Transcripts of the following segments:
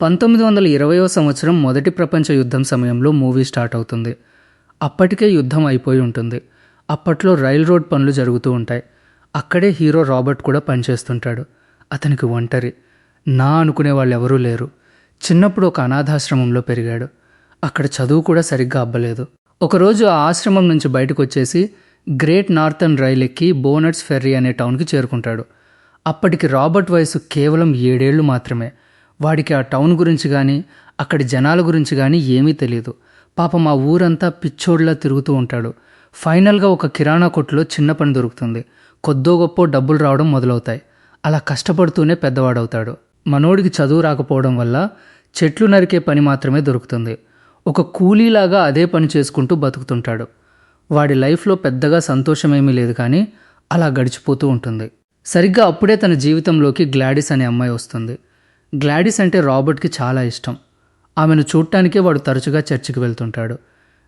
1920వ సంవత్సరం మొదటి ప్రపంచ యుద్ధం సమయంలో మూవీ స్టార్ట్ అవుతుంది. అప్పటికే యుద్ధం అయిపోయి ఉంటుంది. అప్పట్లో రైల్ రోడ్ పనులు జరుగుతూ ఉంటాయి. అక్కడే హీరో రాబర్ట్ కూడా పనిచేస్తుంటాడు. అతనికి ఒంటరి, నా అనుకునే వాళ్ళు ఎవరూ లేరు. చిన్నప్పుడు ఒక అనాథాశ్రమంలో పెరిగాడు. అక్కడ చదువు కూడా సరిగ్గా అబ్బలేదు. ఒకరోజు ఆ ఆశ్రమం నుంచి బయటకు వచ్చేసి గ్రేట్ నార్థన్ రైల్ ఎక్కి బోనట్స్ ఫెర్రీ అనే టౌన్కి చేరుకుంటాడు. అప్పటికి రాబర్ట్ వయసు కేవలం 7 ఏళ్ళు మాత్రమే. వాడికి ఆ టౌన్ గురించి కానీ అక్కడి జనాల గురించి కానీ ఏమీ తెలియదు. పాపం ఆ ఊరంతా పిచ్చోడ్లా తిరుగుతూ ఉంటాడు. ఫైనల్గా ఒక కిరాణా కొట్టులో చిన్న పని దొరుకుతుంది. కొద్దో గొప్ప డబ్బులు రావడం మొదలవుతాయి. అలా కష్టపడుతూనే పెద్దవాడవుతాడు. మనోడికి చదువు రాకపోవడం వల్ల చెట్లు నరికే పని మాత్రమే దొరుకుతుంది. ఒక కూలీలాగా అదే పని చేసుకుంటూ బతుకుతుంటాడు. వాడి లైఫ్లో పెద్దగా సంతోషమేమీ లేదు, కానీ అలా గడిచిపోతూ ఉంటుంది. సరిగ్గా అప్పుడే తన జీవితంలోకి గ్లాడిస్ అనే అమ్మాయి వస్తుంది. గ్లాడిస్ అంటే రాబర్ట్కి చాలా ఇష్టం. ఆమెను చూడటానికే వాడు తరచుగా చర్చికి వెళ్తుంటాడు.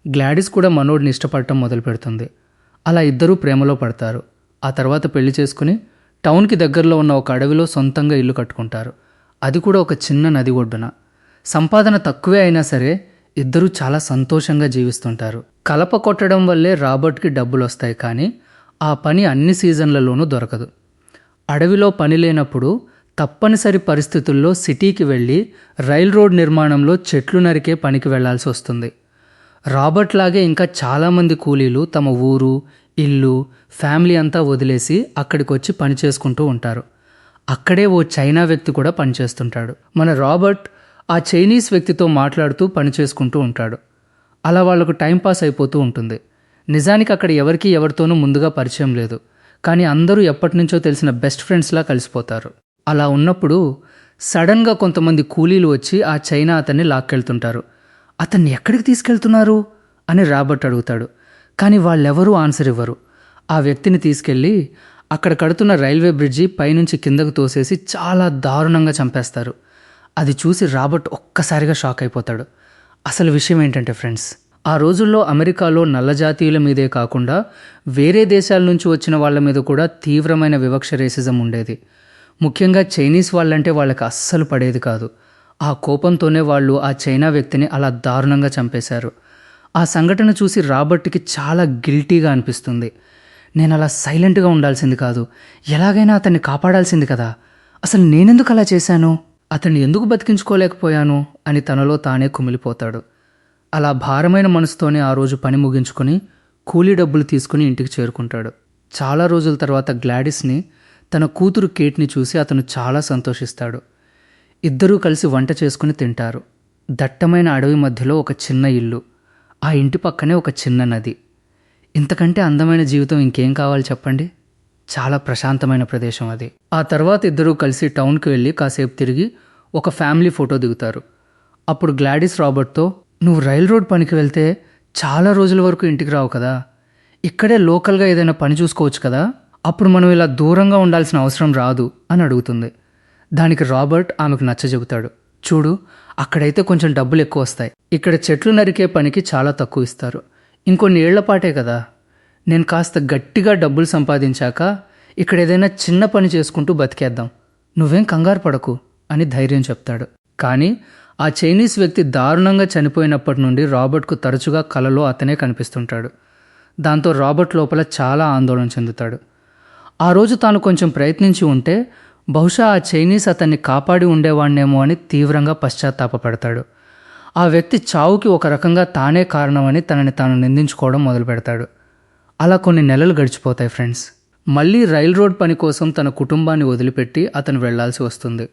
గ్లాడిస్ కూడా మనోడిని ఇష్టపడటం మొదలు పెడుతుంది. అలా ఇద్దరూ ప్రేమలో పడతారు. ఆ తర్వాత పెళ్లి చేసుకుని టౌన్కి దగ్గరలో ఉన్న ఒక అడవిలో సొంతంగా ఇల్లు కట్టుకుంటారు. అది కూడా ఒక చిన్న నది ఒడ్డున. సంపాదన తక్కువే అయినా సరే ఇద్దరూ చాలా సంతోషంగా జీవిస్తుంటారు. కలప కొట్టడం వల్లే రాబర్ట్కి డబ్బులు వస్తాయి, కానీ ఆ పని అన్ని సీజన్లలోనూ దొరకదు. అడవిలో పని లేనప్పుడు తప్పనిసరి పరిస్థితుల్లో సిటీకి వెళ్ళి రైల్ రోడ్ నిర్మాణంలో చెట్లు నరికే పనికి వెళ్లాల్సి వస్తుంది. రాబర్ట్ లాగే ఇంకా చాలామంది కూలీలు తమ ఊరు, ఇల్లు, ఫ్యామిలీ అంతా వదిలేసి అక్కడికి వచ్చి పని చేసుకుంటూ ఉంటారు. అక్కడే ఓ చైనా వ్యక్తి కూడా పనిచేస్తుంటాడు. మన రాబర్ట్ ఆ చైనీస్ వ్యక్తితో మాట్లాడుతూ పని చేసుకుంటూ ఉంటాడు. అలా వాళ్లకు టైంపాస్ అయిపోతూ ఉంటుంది. నిజానికి అక్కడ ఎవరికీ ఎవరితోనూ ముందుగా పరిచయం లేదు, కానీ అందరూ ఎప్పటి నుంచో తెలిసిన బెస్ట్ ఫ్రెండ్స్లా కలిసిపోతారు. అలా ఉన్నప్పుడు సడన్గా కొంతమంది కూలీలు వచ్చి ఆ చైనా అతన్ని లాక్కెళ్తుంటారు. అతన్ని ఎక్కడికి తీసుకెళ్తున్నారు అని రాబర్ట్ అడుగుతాడు. కానీ వాళ్ళెవరూ ఆన్సర్ ఇవ్వరు. ఆ వ్యక్తిని తీసుకెళ్ళి అక్కడ కడుతున్న రైల్వే బ్రిడ్జి పైనుంచి కిందకు తోసేసి చాలా దారుణంగా చంపేస్తారు. అది చూసి రాబర్ట్ ఒక్కసారిగా షాక్ అయిపోతాడు. అసలు విషయం ఏంటంటే ఫ్రెండ్స్, ఆ రోజుల్లో అమెరికాలో నల్ల జాతీయుల మీదే కాకుండా వేరే దేశాల నుంచి వచ్చిన వాళ్ళ మీద కూడా తీవ్రమైన వివక్ష, రేసిజం ఉండేది. ముఖ్యంగా చైనీస్ వాళ్ళంటే వాళ్ళకి అస్సలు పడేది కాదు. ఆ కోపంతోనే వాళ్ళు ఆ చైనా వ్యక్తిని అలా దారుణంగా చంపేశారు. ఆ సంఘటన చూసి రాబర్ట్కి చాలా గిల్టీగా అనిపిస్తుంది. నేను అలా సైలెంట్గా ఉండాల్సింది కాదు, ఎలాగైనా అతన్ని కాపాడాల్సింది కదా, అసలు నేనెందుకు అలా చేశాను, అతన్ని ఎందుకు బతికించుకోలేకపోయాను అని తనలో తానే కుమిలిపోతాడు. అలా భారమైన మనసుతోనే ఆ రోజు పని ముగించుకొని కూలీ డబ్బులు తీసుకుని ఇంటికి చేరుకుంటాడు. చాలా రోజుల తర్వాత గ్లాడిస్ని, తన కూతురు కేట్ని చూసి అతను చాలా సంతోషిస్తాడు. ఇద్దరూ కలిసి వంట చేసుకుని తింటారు. దట్టమైన అడవి మధ్యలో ఒక చిన్న ఇల్లు, ఆ ఇంటి పక్కనే ఒక చిన్న నది. ఇంతకంటే అందమైన జీవితం ఇంకేం కావాలి చెప్పండి. చాలా ప్రశాంతమైన ప్రదేశం అది. ఆ తర్వాత ఇద్దరూ కలిసి టౌన్కి వెళ్ళి కాసేపు తిరిగి ఒక ఫ్యామిలీ ఫోటో దిగుతారు. అప్పుడు గ్లాడిస్ రాబర్ట్తో, నువ్వు రైల్ రోడ్ పనికి వెళ్తే చాలా రోజుల వరకు ఇంటికి రావు కదా, ఇక్కడే లోకల్గా ఏదైనా పని చూసుకోవచ్చు కదా, అప్పుడు మనం ఇలా దూరంగా ఉండాల్సిన అవసరం రాదు అని అడుగుతుంది. దానికి రాబర్ట్ ఆమెకు నచ్చజెబుతాడు. చూడు, అక్కడైతే కొంచెం డబ్బులు ఎక్కువ వస్తాయి, ఇక్కడ చెట్లు నరికే పనికి చాలా తక్కువ ఇస్తారు. ఇంకొన్ని ఏళ్లపాటే కదా, నేను కాస్త గట్టిగా డబ్బులు సంపాదించాక ఇక్కడ ఏదైనా చిన్న పని చేసుకుంటూ బతికేద్దాం, నువ్వేం కంగారు పడకు అని ధైర్యం చెప్తాడు. కానీ ఆ చైనీస్ వ్యక్తి దారుణంగా చనిపోయినప్పటి నుండి రాబర్ట్కు తరచుగా కలలో అతనే కనిపిస్తుంటాడు. దాంతో రాబర్ట్ లోపల చాలా ఆందోళన చెందుతాడు. ఆ రోజు తాను కొంచెం ప్రయత్నించి ఉంటే బహుశా ఆ చైనీస్ అతన్ని కాపాడి ఉండేవాణ్ణేమో అని తీవ్రంగా పశ్చాత్తాపపడతాడు. ఆ వ్యక్తి చావుకి ఒక రకంగా తానే కారణమని తనని తాను నిందించుకోవడం మొదలు పెడతాడు. అలా కొన్ని నెలలు గడిచిపోతాయి ఫ్రెండ్స్. మళ్ళీ రైల్ రోడ్ పని కోసం తన కుటుంబాన్ని వదిలిపెట్టి అతను వెళ్లాల్సి వస్తుంది.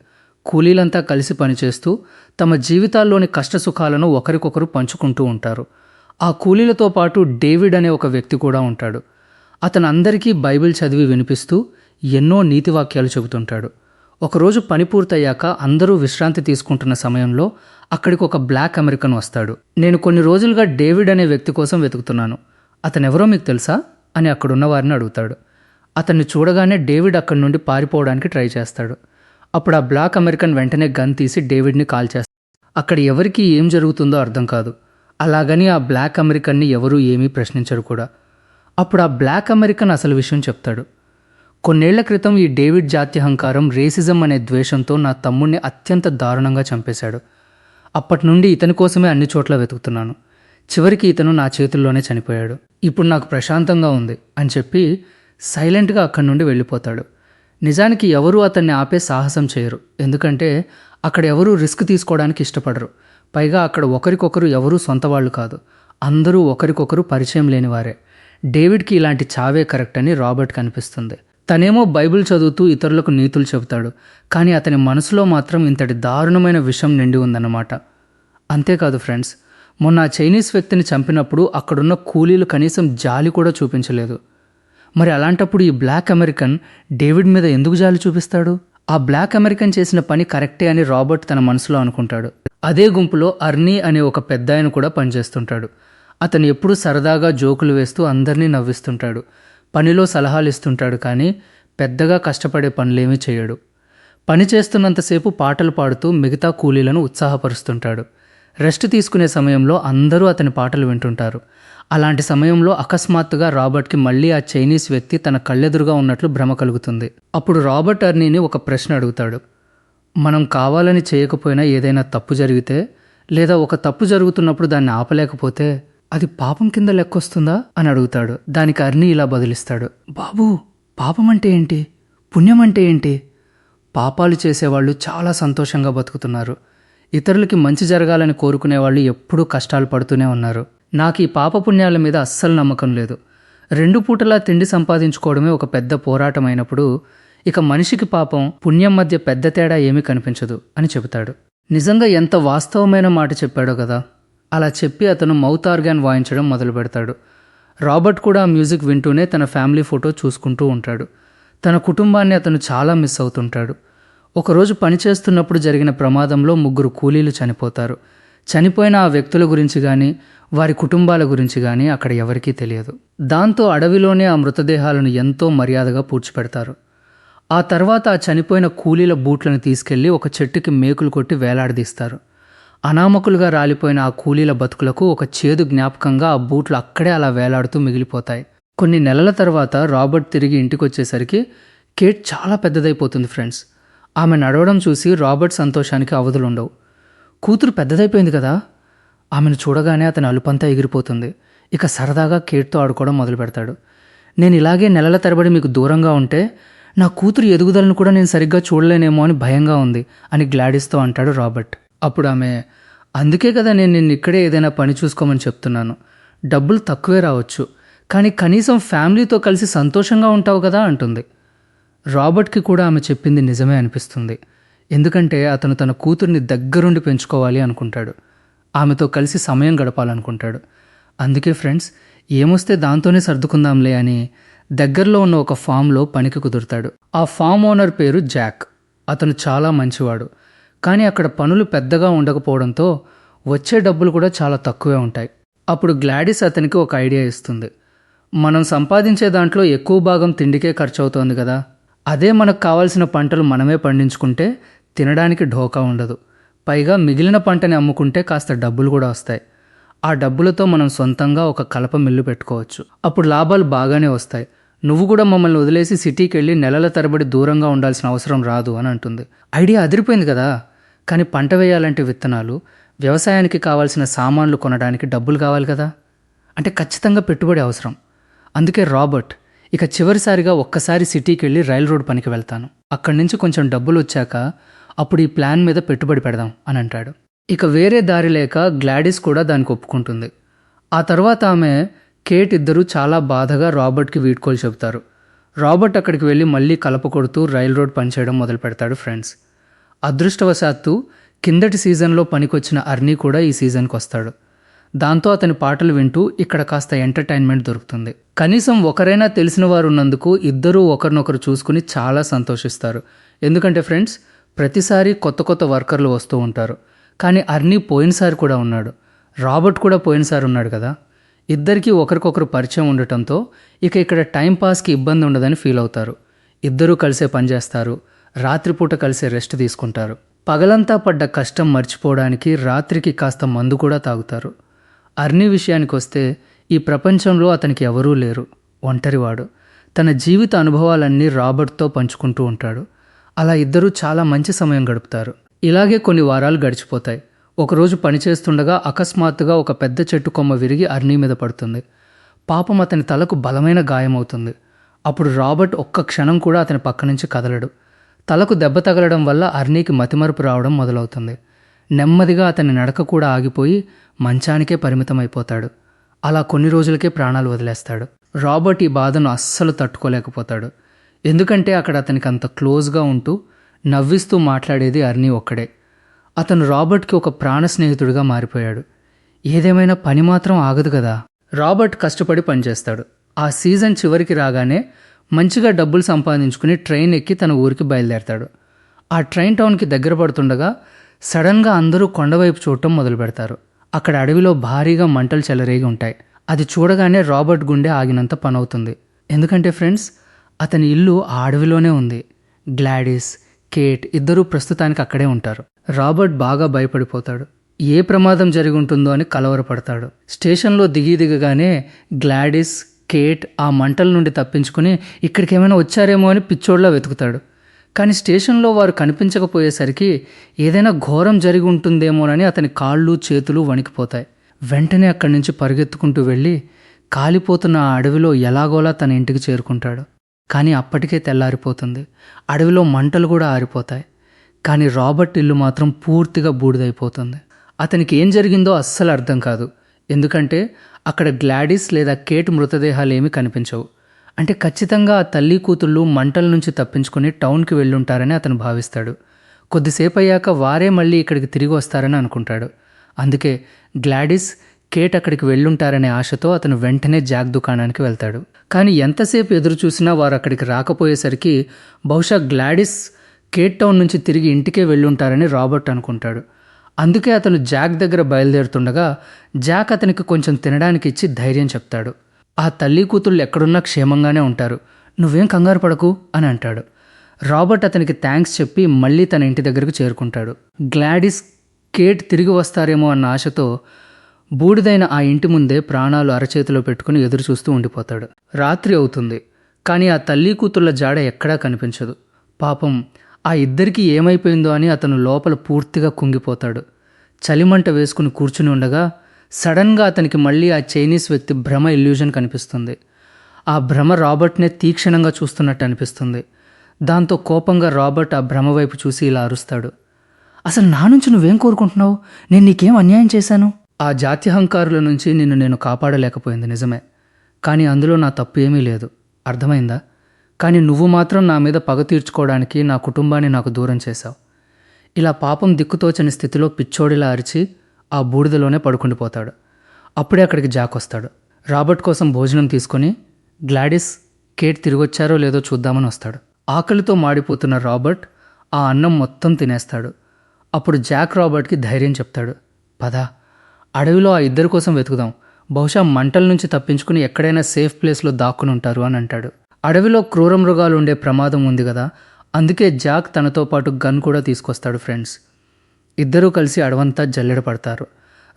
కూలీలంతా కలిసి పనిచేస్తూ తమ జీవితాల్లోని కష్టసుఖాలను ఒకరికొకరు పంచుకుంటూ ఉంటారు. ఆ కూలీలతో పాటు డేవిడ్ అనే ఒక వ్యక్తి కూడా ఉంటాడు. అతను అందరికీ బైబిల్ చదివి వినిపిస్తూ ఎన్నో నీతివాక్యాలు చెబుతుంటాడు. ఒకరోజు పని పూర్తయ్యాక అందరూ విశ్రాంతి తీసుకుంటున్న సమయంలో అక్కడికి ఒక బ్లాక్ అమెరికన్ వస్తాడు. నేను కొన్ని రోజులుగా డేవిడ్ అనే వ్యక్తి కోసం వెతుకుతున్నాను, అతనెవరో మీకు తెలుసా అని అక్కడున్న వారిని అడుగుతాడు. అతన్ని చూడగానే డేవిడ్ అక్కడి నుండి పారిపోవడానికి ట్రై చేస్తాడు. అప్పుడు ఆ బ్లాక్ అమెరికన్ వెంటనే గన్ తీసి డేవిడ్ని కాల్ చేస్తాడు. అక్కడ ఎవరికి ఏం జరుగుతుందో అర్థం కాదు. అలాగని ఆ బ్లాక్ అమెరికన్ని ఎవరూ ఏమీ ప్రశ్నించరు కూడా. అప్పుడు ఆ బ్లాక్ అమెరికన్ అసలు విషయం చెప్తాడు. కొన్నేళ్ల క్రితం ఈ డేవిడ్ జాత్యహంకారం, రేసిజం అనే ద్వేషంతో నా తమ్ముడిని అత్యంత దారుణంగా చంపేశాడు. అప్పటి నుండి ఇతని కోసమే అన్ని చోట్ల వెతుకుతున్నాను. చివరికి ఇతను నా చేతుల్లోనే చనిపోయాడు. ఇప్పుడు నాకు ప్రశాంతంగా ఉంది అని చెప్పి సైలెంట్గా అక్కడి నుండి వెళ్ళిపోతాడు. నిజానికి ఎవరూ అతన్ని ఆపే సాహసం చేయరు, ఎందుకంటే అక్కడ ఎవరూ రిస్క్ తీసుకోవడానికి ఇష్టపడరు. పైగా అక్కడ ఒకరికొకరు ఎవరూ సొంత వాళ్ళు కాదు, అందరూ ఒకరికొకరు పరిచయం లేనివారే. డేవిడ్కి ఇలాంటి చావే కరెక్ట్ అని రాబర్ట్కి అనిపిస్తుంది. తనేమో బైబిల్ చదువుతూ ఇతరులకు నీతులు చెబుతాడు, కానీ అతని మనసులో మాత్రం ఇంతటి దారుణమైన విషం నిండి ఉందన్నమాట. అంతేకాదు ఫ్రెండ్స్, మొన్న ఆ చైనీస్ వ్యక్తిని చంపినప్పుడు అక్కడున్న కూలీలు కనీసం జాలి కూడా చూపించలేదు. మరి అలాంటప్పుడు ఈ బ్లాక్ అమెరికన్ డేవిడ్ మీద ఎందుకు జాలి చూపిస్తాడు? ఆ బ్లాక్ అమెరికన్ చేసిన పని కరెక్టే అని రాబర్ట్ తన మనసులో అనుకుంటాడు. అదే గుంపులో అర్నీ అనే ఒక పెద్దాయన కూడా పనిచేస్తుంటాడు. అతను ఎప్పుడూ సరదాగా జోకులు వేస్తూ అందరినీ నవ్విస్తుంటాడు. పనిలో సలహాలు ఇస్తుంటాడు, కానీ పెద్దగా కష్టపడే పనులేమీ చేయడు. పని చేస్తున్నంతసేపు పాటలు పాడుతూ మిగతా కూలీలను ఉత్సాహపరుస్తుంటాడు. రెస్ట్ తీసుకునే సమయంలో అందరూ అతని పాటలు వింటుంటారు. అలాంటి సమయంలో అకస్మాత్తుగా రాబర్ట్కి మళ్ళీ ఆ చైనీస్ వ్యక్తి తన కళ్ళెదురుగా ఉన్నట్లు భ్రమ కలుగుతుంది. అప్పుడు రాబర్ట్ అర్నీని ఒక ప్రశ్న అడుగుతాడు. మనం కావాలని చేయకపోయినా ఏదైనా తప్పు జరిగితే, లేదా ఒక తప్పు జరుగుతున్నప్పుడు దాన్ని ఆపలేకపోతే అది పాపం కింద లెక్కొస్తుందా అని అడుగుతాడు. దానికి అర్నీ ఇలా బదులిస్తాడు, బాబూ, పాపం అంటే ఏంటి, పుణ్యం అంటే ఏంటి? పాపాలు చేసేవాళ్ళు చాలా సంతోషంగా బతుకుతున్నారు. ఇతరులకి మంచి జరగాలని కోరుకునే వాళ్ళు ఎప్పుడూ కష్టాలు పడుతూనే ఉన్నారు. నాకు ఈ పాపపుణ్యాల మీద అస్సలు నమ్మకం లేదు. 2 పూటలా తిండి సంపాదించుకోవడమే ఒక పెద్ద పోరాటం అయినప్పుడు ఇక మనిషికి పాపం, పుణ్యం మధ్య పెద్ద తేడా ఏమీ కనిపించదు అని చెబుతాడు. నిజంగా ఎంత వాస్తవమైన మాట చెప్పాడో కదా. అలా చెప్పి అతను మౌత్ ఆర్గాన్ వాయించడం మొదలు పెడతాడు. రాబర్ట్ కూడా ఆ మ్యూజిక్ వింటూనే తన ఫ్యామిలీ ఫోటో చూసుకుంటూ ఉంటాడు. తన కుటుంబాన్ని అతను చాలా మిస్ అవుతుంటాడు. ఒకరోజు పనిచేస్తున్నప్పుడు జరిగిన ప్రమాదంలో 3 కూలీలు చనిపోతారు. చనిపోయిన ఆ వ్యక్తుల గురించి కానీ, వారి కుటుంబాల గురించి కానీ అక్కడ ఎవరికీ తెలియదు. దాంతో అడవిలోనే ఆ మృతదేహాలను ఎంతో మర్యాదగా పూడ్చిపెడతారు. ఆ తర్వాత ఆ చనిపోయిన కూలీల బూట్లను తీసుకెళ్లి ఒక చెట్టుకి మేకులు కొట్టి వేలాడదీస్తారు. అనామకులుగా రాలిపోయిన ఆ కూలీల బతుకులకు ఒక చేదు జ్ఞాపకంగా ఆ బూట్లు అక్కడే అలా వేలాడుతూ మిగిలిపోతాయి. కొన్ని నెలల తర్వాత రాబర్ట్ తిరిగి ఇంటికొచ్చేసరికి కేట్ చాలా పెద్దదైపోతుంది ఫ్రెండ్స్. ఆమె నడవడం చూసి రాబర్ట్ సంతోషానికి అవధులుండవు. కూతురు పెద్దదైపోయింది కదా. ఆమెను చూడగానే అతని అలుపంతా ఎగిరిపోతుంది. ఇక సరదాగా కేట్తో ఆడుకోవడం మొదలు పెడతాడు. నేను ఇలాగే నెలల తరబడి మీకు దూరంగా ఉంటే నా కూతురు ఎదుగుదలను కూడా నేను సరిగ్గా చూడలేనేమో అని భయంగా ఉంది అని గ్లాడిస్తో అంటాడు రాబర్ట్. అప్పుడు ఆమె, అందుకే కదా నేను నిన్ను ఇక్కడే ఏదైనా పని చూసుకోమని చెప్తున్నాను. డబ్బులు తక్కువే రావచ్చు, కానీ కనీసం ఫ్యామిలీతో కలిసి సంతోషంగా ఉంటావు కదా అంటుంది. రాబర్ట్కి కూడా ఆమె చెప్పింది నిజమే అనిపిస్తుంది. ఎందుకంటే అతను తన కూతుర్ని దగ్గరుండి పెంచుకోవాలి అనుకుంటాడు. ఆమెతో కలిసి సమయం గడపాలనుకుంటాడు. అందుకే ఫ్రెండ్స్, ఏమొస్తే దాంతోనే సర్దుకుందాంలే అని దగ్గరలో ఉన్న ఒక ఫామ్లో పనికి కుదురుతాడు. ఆ ఫామ్ ఓనర్ పేరు జాక్. అతను చాలా మంచివాడు, కానీ అక్కడ పనులు పెద్దగా ఉండకపోవడంతో వచ్చే డబ్బులు కూడా చాలా తక్కువే ఉంటాయి. అప్పుడు గ్లాడిస్ అతనికి ఒక ఐడియా ఇస్తుంది. మనం సంపాదించే దాంట్లో ఎక్కువ భాగం తిండికే ఖర్చు అవుతోంది కదా. అదే మనకు కావాల్సిన పంటలు మనమే పండించుకుంటే తినడానికి ఢోకా ఉండదు. పైగా మిగిలిన పంటని అమ్ముకుంటే కాస్త డబ్బులు కూడా వస్తాయి. ఆ డబ్బులతో మనం సొంతంగా ఒక కలప మిల్లు పెట్టుకోవచ్చు. అప్పుడు లాభాలు బాగానే వస్తాయి. నువ్వు కూడా మమ్మల్ని వదిలేసి సిటీకి వెళ్ళి నెలల తరబడి దూరంగా ఉండాల్సిన అవసరం రాదు అని అంటుంది. ఐడియా అదిరిపోయింది కదా. కానీ పంట వేయాలంటే విత్తనాలు, వ్యవసాయానికి కావాల్సిన సామాన్లు కొనడానికి డబ్బులు కావాలి కదా. అంటే ఖచ్చితంగా పెట్టుబడి అవసరం. అందుకే రాబర్ట్, ఇక చివరిసారిగా ఒక్కసారి సిటీకి వెళ్ళి రైల్ రోడ్ పనికి వెళ్తాను. అక్కడి నుంచి కొంచెం డబ్బులు వచ్చాక అప్పుడు ఈ ప్లాన్ మీద పెట్టుబడి పెడదాం అని అంటాడు. ఇక వేరే దారి లేక గ్లాడిస్ కూడా దానికి ఒప్పుకుంటుంది. ఆ తర్వాత ఆమె, కేట్ ఇద్దరూ చాలా బాధగా రాబర్ట్కి వీడ్కోలు చెబుతారు. రాబర్ట్ అక్కడికి వెళ్ళి మళ్ళీ కలప కొడుతూ రైల్ రోడ్ పనిచేయడం మొదలు పెడతాడు ఫ్రెండ్స్. అదృష్టవశాత్తు కిందటి సీజన్లో పనికొచ్చిన అర్నీ కూడా ఈ సీజన్కి వస్తాడు. దాంతో అతని పాటలు వింటూ ఇక్కడ కాస్త ఎంటర్టైన్మెంట్ దొరుకుతుంది. కనీసం ఒకరైనా తెలిసిన వారు ఉన్నందుకు ఇద్దరూ ఒకరినొకరు చూసుకుని చాలా సంతోషిస్తారు. ఎందుకంటే ఫ్రెండ్స్, ప్రతిసారి కొత్త కొత్త వర్కర్లు వస్తూ ఉంటారు. కానీ అర్నీ పోయినసారి కూడా ఉన్నాడు, రాబర్ట్ కూడా పోయినసారి ఉన్నాడు కదా. ఇద్దరికీ ఒకరికొకరు పరిచయం ఉండటంతో ఇక ఇక్కడ టైంపాస్కి ఇబ్బంది ఉండదని ఫీల్ అవుతారు. ఇద్దరూ కలిసే పనిచేస్తారు, రాత్రిపూట కలిసే రెస్ట్ తీసుకుంటారు. పగలంతా పడ్డ కష్టం మర్చిపోవడానికి రాత్రికి కాస్త మందు కూడా తాగుతారు. అర్నీ విషయానికి వస్తే ఈ ప్రపంచంలో అతనికి ఎవరూ లేరు, ఒంటరివాడు. తన జీవిత అనుభవాలన్నీ రాబర్ట్తో పంచుకుంటూ ఉంటాడు. అలా ఇద్దరూ చాలా మంచి సమయం గడుపుతారు. ఇలాగే కొన్ని వారాలు గడిచిపోతాయి. ఒకరోజు పనిచేస్తుండగా అకస్మాత్తుగా ఒక పెద్ద చెట్టు కొమ్మ విరిగి అర్నీ మీద పడుతుంది. పాపం అతని తలకు బలమైన గాయమవుతుంది. అప్పుడు రాబర్ట్ ఒక్క క్షణం కూడా అతని పక్క నుంచి కదలడు. తలకు దెబ్బ తగలడం వల్ల అర్నీకి మతిమరుపు రావడం మొదలవుతుంది. నెమ్మదిగా అతని నడక కూడా ఆగిపోయి మంచానికే పరిమితమైపోతాడు. అలా కొన్ని రోజులకే ప్రాణాలు వదిలేస్తాడు. రాబర్ట్ ఈ బాధను అస్సలు తట్టుకోలేకపోతాడు. ఎందుకంటే అక్కడ అతనికి అంత క్లోజ్గా ఉంటూ నవ్విస్తూ మాట్లాడేది అర్నీ ఒక్కడే. అతను రాబర్ట్కి ఒక ప్రాణ స్నేహితుడిగా మారిపోయాడు. ఏదేమైనా పని మాత్రం ఆగదు కదా. రాబర్ట్ కష్టపడి పనిచేస్తాడు. ఆ సీజన్ చివరికి రాగానే మంచిగా డబ్బులు సంపాదించుకుని ట్రైన్ ఎక్కి తన ఊరికి బయలుదేరతాడు. ఆ ట్రైన్ టౌన్కి దగ్గర పడుతుండగా సడన్గా అందరూ కొండవైపు చూడటం మొదలు పెడతారు. అక్కడ అడవిలో భారీగా మంటలు చెలరేగి ఉంటాయి. అది చూడగానే రాబర్ట్ గుండె ఆగినంత పనవుతుంది. ఎందుకంటే ఫ్రెండ్స్, అతని ఇల్లు ఆ అడవిలోనే ఉంది. గ్లాడిస్, కేట్ ఇద్దరూ ప్రస్తుతానికి అక్కడే ఉంటారు. రాబర్ట్ బాగా భయపడిపోతాడు. ఏ ప్రమాదం జరిగి ఉంటుందో అని కలవరపడతాడు. స్టేషన్లో దిగగానే గ్లాడిస్, కేట్ ఆ మంటల నుండి తప్పించుకుని ఇక్కడికి ఏమైనా వచ్చారేమో అని పిచ్చోడ్లా వెతుకుతాడు. కానీ స్టేషన్లో వారు కనిపించకపోయేసరికి ఏదైనా ఘోరం జరిగి ఉంటుందేమోనని అతని కాళ్ళు చేతులు వణికిపోతాయి. వెంటనే అక్కడి నుంచి పరుగెత్తుకుంటూ వెళ్ళి కాలిపోతున్న ఆ అడవిలో ఎలాగోలా తన ఇంటికి చేరుకుంటాడు. కానీ అప్పటికే తెల్లారిపోతుంది. అడవిలో మంటలు కూడా ఆరిపోతాయి. కానీ రాబర్ట్ ఇల్లు మాత్రం పూర్తిగా బూడిదైపోతుంది. అతనికి ఏం జరిగిందో అస్సలు అర్థం కాదు. ఎందుకంటే అక్కడ గ్లాడిస్ లేదా కేట్ మృతదేహాలు ఏమీ కనిపించవు. అంటే ఖచ్చితంగా ఆ తల్లి కూతుళ్ళు మంటల నుంచి తప్పించుకొని టౌన్కి వెళ్ళుంటారని అతను భావిస్తాడు. కొద్దిసేపు అయ్యాక వారే మళ్ళీ ఇక్కడికి తిరిగి వస్తారని అనుకుంటాడు. అందుకే గ్లాడిస్, కేట్ అక్కడికి వెళ్ళుంటారనే ఆశతో అతను వెంటనే జాక్ దుకాణానికి వెళ్తాడు. కానీ ఎంతసేపు ఎదురు చూసినా వారు అక్కడికి రాకపోయేసరికి బహుశా గ్లాడిస్ కేట్ టౌన్ నుంచి తిరిగి ఇంటికే వెళ్ళుంటారని రాబర్ట్ అనుకుంటాడు. అందుకే అతను జాక్ దగ్గర బయలుదేరుతుండగా జాక్ అతనికి కొంచెం తినడానికి ఇచ్చి ధైర్యం చెప్తాడు. ఆ తల్లి కూతుళ్ళు ఎక్కడున్నా క్షేమంగానే ఉంటారు, నువ్వేం కంగారు పడకు అని అంటాడు. రాబర్ట్ అతనికి థ్యాంక్స్ చెప్పి మళ్ళీ తన ఇంటి దగ్గరకు చేరుకుంటాడు. గ్లాడిస్, కేట్ తిరిగి వస్తారేమో అన్న ఆశతో బూడిదైన ఆ ఇంటి ముందే ప్రాణాలు అరచేతిలో పెట్టుకుని ఎదురు చూస్తూ ఉండిపోతాడు. రాత్రి అవుతుంది. కానీ ఆ తల్లి కూతుళ్ళ జాడ ఎక్కడా కనిపించదు. పాపం ఆ ఇద్దరికీ ఏమైపోయిందో అని అతను లోపల పూర్తిగా కుంగిపోతాడు. చలిమంట వేసుకుని కూర్చుని ఉండగా సడన్గా అతనికి మళ్ళీ ఆ చైనీస్ వ్యక్తి భ్రమ ఇల్యూజన్ కనిపిస్తుంది. ఆ భ్రమ రాబర్ట్నే తీక్షణంగా చూస్తున్నట్టు అనిపిస్తుంది. దాంతో కోపంగా రాబర్ట్ ఆ భ్రమ వైపు చూసి ఇలా అరుస్తాడు, అసలు నా నుంచి నువ్వేం కోరుకుంటున్నావు? నేను నీకేం అన్యాయం చేశాను? ఆ జాత్యహంకారుల నుంచి నిన్ను నేను కాపాడలేకపోయింది నిజమే, కానీ అందులో నా తప్పు ఏమీ లేదు, అర్థమైందా? కానీ నువ్వు మాత్రం నా మీద పగ తీర్చుకోవడానికి నా కుటుంబాన్ని నాకు దూరం చేశావు. ఇలా పాపం దిక్కుతోచని స్థితిలో పిచ్చోడిలా అరిచి ఆ బూడిదలోనే పడుకుండిపోతాడు. అప్పుడే అక్కడికి జాక్ వస్తాడు. రాబర్ట్ కోసం భోజనం తీసుకొని గ్లాడిస్, కేట్ తిరిగొచ్చారో లేదో చూద్దామని వస్తాడు. ఆకలితో మాడిపోతున్న రాబర్ట్ ఆ అన్నం మొత్తం తినేస్తాడు. అప్పుడు జాక్ రాబర్ట్కి ధైర్యం చెప్తాడు, పద అడవిలో ఆ ఇద్దరి కోసం వెతుకుదాం, బహుశా మంటల నుంచి తప్పించుకుని ఎక్కడైనా సేఫ్ ప్లేస్లో దాక్కుని ఉంటారు అని అంటాడు. అడవిలో క్రూర మృగాలు ఉండే ప్రమాదం ఉంది కదా, అందుకే జాక్ తనతో పాటు గన్ కూడా తీసుకొస్తాడు. ఫ్రెండ్స్ ఇద్దరూ కలిసి అడవంతా జల్లెడ పడతారు.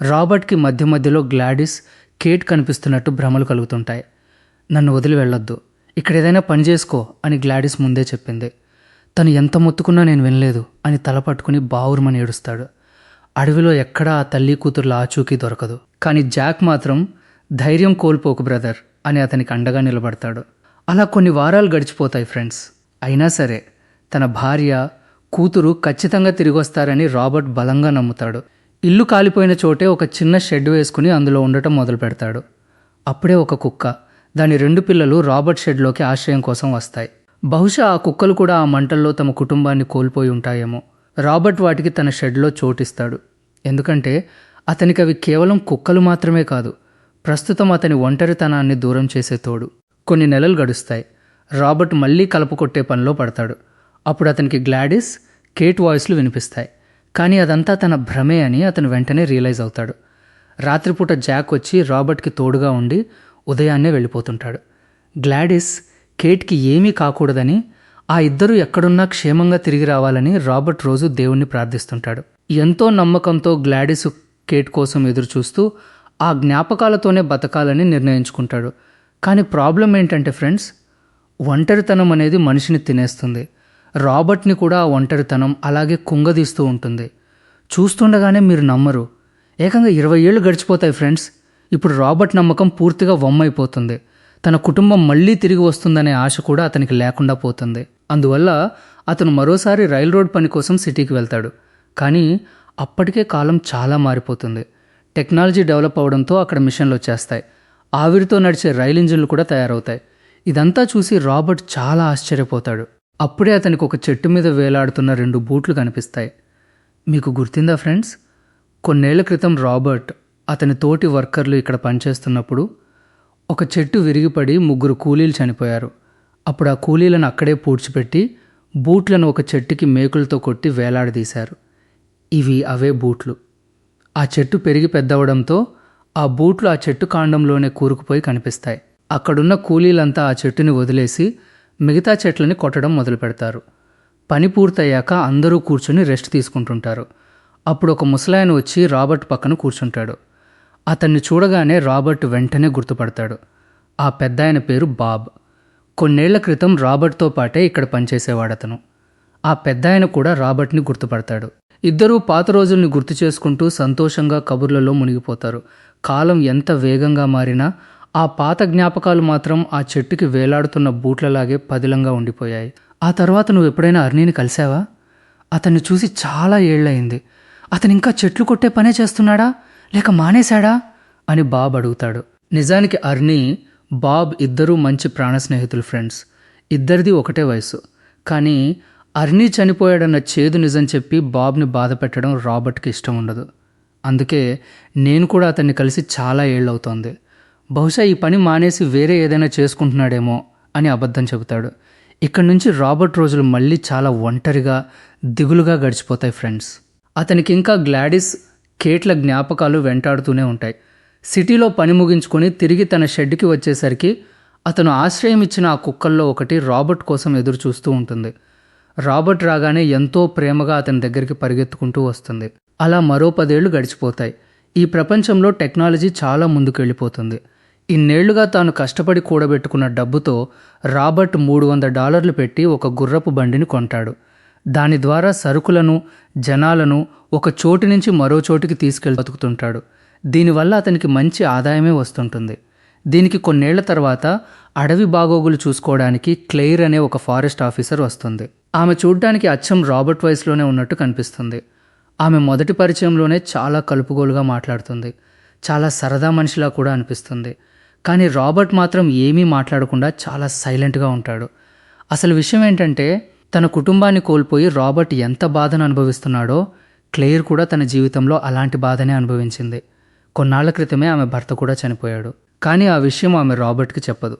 రాబర్ట్కి మధ్య మధ్యలో గ్లాడిస్, కేట్ కనిపిస్తున్నట్టు భ్రమలు కలుగుతుంటాయి. నన్ను వదిలి వెళ్ళొద్దు, ఇక్కడ ఏదైనా పని చేసుకో అని గ్లాడిస్ ముందే చెప్పింది. తను ఎంత మొత్తుకున్నా నేను వినలేదు అని తల పట్టుకుని బావురుమని ఏడుస్తాడు. అడవిలో ఎక్కడా ఆ తల్లి కూతుర్ల ఆచూకీ దొరకదు. కానీ జాక్ మాత్రం ధైర్యం కోల్పోకు బ్రదర్ అని అతనికి అండగా నిలబడతాడు. అలా కొన్ని వారాలు గడిచిపోతాయి ఫ్రెండ్స్. అయినా సరే తన భార్య, కూతురు ఖచ్చితంగా తిరిగి వస్తారని రాబర్ట్ బలంగా నమ్ముతాడు. ఇల్లు కాలిపోయిన చోటే ఒక చిన్న షెడ్ వేసుకుని అందులో ఉండటం మొదలు పెడతాడు. అప్పుడే ఒక కుక్క, దాని 2 పిల్లలు రాబర్ట్ షెడ్లోకి ఆశ్రయం కోసం వస్తాయి. బహుశా ఆ కుక్కలు కూడా ఆ మంటల్లో తమ కుటుంబాన్ని కోల్పోయి ఉంటాయేమో. రాబర్ట్ వాటికి తన షెడ్లో చోటిస్తాడు. ఎందుకంటే అతనికి అవి కేవలం కుక్కలు మాత్రమే కాదు, ప్రస్తుతం అతని ఒంటరితనాన్ని దూరం చేసే తోడు. కొన్ని నెలలు గడుస్తాయి. రాబర్ట్ మళ్ళీ కలుపు కొట్టే పనిలో పడతాడు. అప్పుడు అతనికి గ్లాడిస్, కేట్ వాయిస్లు వినిపిస్తాయి. కానీ అదంతా తన భ్రమే అని అతను వెంటనే రియలైజ్ అవుతాడు. రాత్రిపూట జాక్ వచ్చి రాబర్ట్కి తోడుగా ఉండి ఉదయాన్నే వెళ్ళిపోతుంటాడు. గ్లాడిస్, కేట్కి ఏమీ కాకూడదని, ఆ ఇద్దరూ ఎక్కడున్నా క్షేమంగా తిరిగి రావాలని రాబర్ట్ రోజు దేవుణ్ణి ప్రార్థిస్తుంటాడు. ఎంతో నమ్మకంతో గ్లాడిస్, కేట్ కోసం ఎదురు చూస్తూ ఆ జ్ఞాపకాలతోనే బతకాలని నిర్ణయించుకుంటాడు. కానీ ప్రాబ్లం ఏంటంటే ఫ్రెండ్స్, ఒంటరితనం అనేది మనిషిని తినేస్తుంది. రాబర్ట్ని కూడా ఆ ఒంటరితనం అలాగే కుంగదీస్తూ ఉంటుంది. చూస్తుండగానే మీరు నమ్మరు, ఏకంగా 20 ఏళ్ళు గడిచిపోతాయి ఫ్రెండ్స్. ఇప్పుడు రాబర్ట్ నమ్మకం పూర్తిగా వమ్మైపోతుంది. తన కుటుంబం మళ్ళీ తిరిగి వస్తుందనే ఆశ కూడా అతనికి లేకుండా పోతుంది. అందువల్ల అతను మరోసారి రైల్ రోడ్ పని కోసం సిటీకి వెళ్తాడు. కానీ అప్పటికే కాలం చాలా మారిపోతుంది. టెక్నాలజీ డెవలప్ అవడంతో అక్కడ మిషన్లు వచ్చేస్తాయి. ఆవిరితో నడిచే రైలు ఇంజిన్లు కూడా తయారవుతాయి. ఇదంతా చూసి రాబర్ట్ చాలా ఆశ్చర్యపోతాడు. అప్పుడే అతనికి ఒక చెట్టు మీద వేలాడుతున్న 2 బూట్లు కనిపిస్తాయి. మీకు గుర్తుందా ఫ్రెండ్స్? కొన్నేళ్ల క్రితం రాబర్ట్ అతని తోటి వర్కర్లు ఇక్కడ పనిచేస్తున్నప్పుడు ఒక చెట్టు విరిగిపడి 3 కూలీలు చనిపోయారు. అప్పుడు ఆ కూలీలను అక్కడే పూడ్చిపెట్టి బూట్లను ఒక చెట్టుకి మేకులతో కొట్టి వేలాడదీశారు. ఇవి అవే బూట్లు. ఆ చెట్టు పెరిగి పెద్దవడంతో ఆ బూట్లు ఆ చెట్టు కాండంలోనే కూరుకుపోయి కనిపిస్తాయి. అక్కడున్న కూలీలంతా ఆ చెట్టుని వదిలేసి మిగతా చెట్లని కొట్టడం మొదలు పెడతారు. పని పూర్తయ్యాక అందరూ కూర్చొని రెస్ట్ తీసుకుంటుంటారు. అప్పుడు ఒక ముసలాయన వచ్చి రాబర్ట్ పక్కన కూర్చుంటాడు. అతన్ని చూడగానే రాబర్ట్ వెంటనే గుర్తుపడతాడు. ఆ పెద్దాయన పేరు బాబ్. కొన్నేళ్ల క్రితం రాబర్ట్తో పాటే ఇక్కడ పనిచేసేవాడతను. ఆ పెద్దాయన కూడా రాబర్ట్ని గుర్తుపడతాడు. ఇద్దరూ పాత రోజుల్ని గుర్తు చేసుకుంటూ సంతోషంగా కబుర్లలో మునిగిపోతారు. కాలం ఎంత వేగంగా మారినా ఆ పాత జ్ఞాపకాలు మాత్రం ఆ చెట్టుకి వేలాడుతున్న బూట్లలాగే పదిలంగా ఉండిపోయాయి. ఆ తర్వాత నువ్వు ఎప్పుడైనా అర్నీని కలిసావా? అతన్ని చూసి చాలా ఏళ్లయింది. అతను ఇంకా చెట్లు కొట్టే పనే చేస్తున్నాడా లేక మానేశాడా అని బాబ్ అడుగుతాడు. నిజానికి అర్నీ, బాబ్ ఇద్దరూ మంచి ప్రాణ స్నేహితులు ఫ్రెండ్స్. ఇద్దరిది ఒకటే వయసు. కానీ అర్నీ చనిపోయాడన్న చేదు నిజం చెప్పి బాబ్ని బాధ పెట్టడం రాబర్ట్కి ఇష్టం ఉండదు. అందుకే నేను కూడా అతన్ని కలిసి చాలా ఏళ్ళవుతోంది. బహుశా ఈ పని మానేసి వేరే ఏదైనా చేసుకుంటున్నాడేమో అని అబద్ధం చెబుతాడు. ఇక్కడి నుంచి రాబర్ట్ రోజులు మళ్ళీ చాలా ఒంటరిగా దిగులుగా గడిచిపోతాయి ఫ్రెండ్స్. అతనికి ఇంకా గ్లాడిస్, కేట్ల జ్ఞాపకాలు వెంటాడుతూనే ఉంటాయి. సిటీలో పని ముగించుకొని తిరిగి తన షెడ్కి వచ్చేసరికి అతను ఆశ్రయం ఇచ్చిన ఆ కుక్కల్లో ఒకటి రాబర్ట్ కోసం ఎదురు చూస్తూ ఉంటుంది. రాబర్ట్ రాగానే ఎంతో ప్రేమగా అతని దగ్గరికి పరిగెత్తుకుంటూ వస్తుంది. అలా మరో 10 ఏళ్లు గడిచిపోతాయి. ఈ ప్రపంచంలో టెక్నాలజీ చాలా ముందుకెళ్ళిపోతుంది. ఇన్నేళ్లుగా తాను కష్టపడి కూడబెట్టుకున్న డబ్బుతో రాబర్ట్ $300 పెట్టి ఒక గుర్రపు బండిని కొంటాడు. దాని ద్వారా సరుకులను, జనాలను ఒక చోటు నుంచి మరో చోటికి తీసుకెళ్ళి బతుకుతుంటాడు. దీనివల్ల అతనికి మంచి ఆదాయమే వస్తుంటుంది. దీనికి కొన్నేళ్ల తర్వాత అడవి బాగోగులు చూసుకోవడానికి క్లెయిర్ అనే ఒక ఫారెస్ట్ ఆఫీసర్ వస్తుంది. ఆమె చూడ్డానికి అచ్చం రాబర్ట్ వయసులోనే ఉన్నట్టు కనిపిస్తుంది. ఆమె మొదటి పరిచయంలోనే చాలా కలుపుగోలుగా మాట్లాడుతుంది. చాలా సరదా మనిషిలా కూడా అనిపిస్తుంది. కానీ రాబర్ట్ మాత్రం ఏమీ మాట్లాడకుండా చాలా సైలెంట్గా ఉంటాడు. అసలు విషయం ఏంటంటే, తన కుటుంబాన్ని కోల్పోయి రాబర్ట్ ఎంత బాధను అనుభవిస్తున్నాడో క్లెయిర్ కూడా తన జీవితంలో అలాంటి బాధనే అనుభవించింది. కొన్నాళ్ల క్రితమే ఆమె భర్త కూడా చనిపోయాడు. కానీ ఆ విషయం ఆమె రాబర్ట్కి చెప్పదు.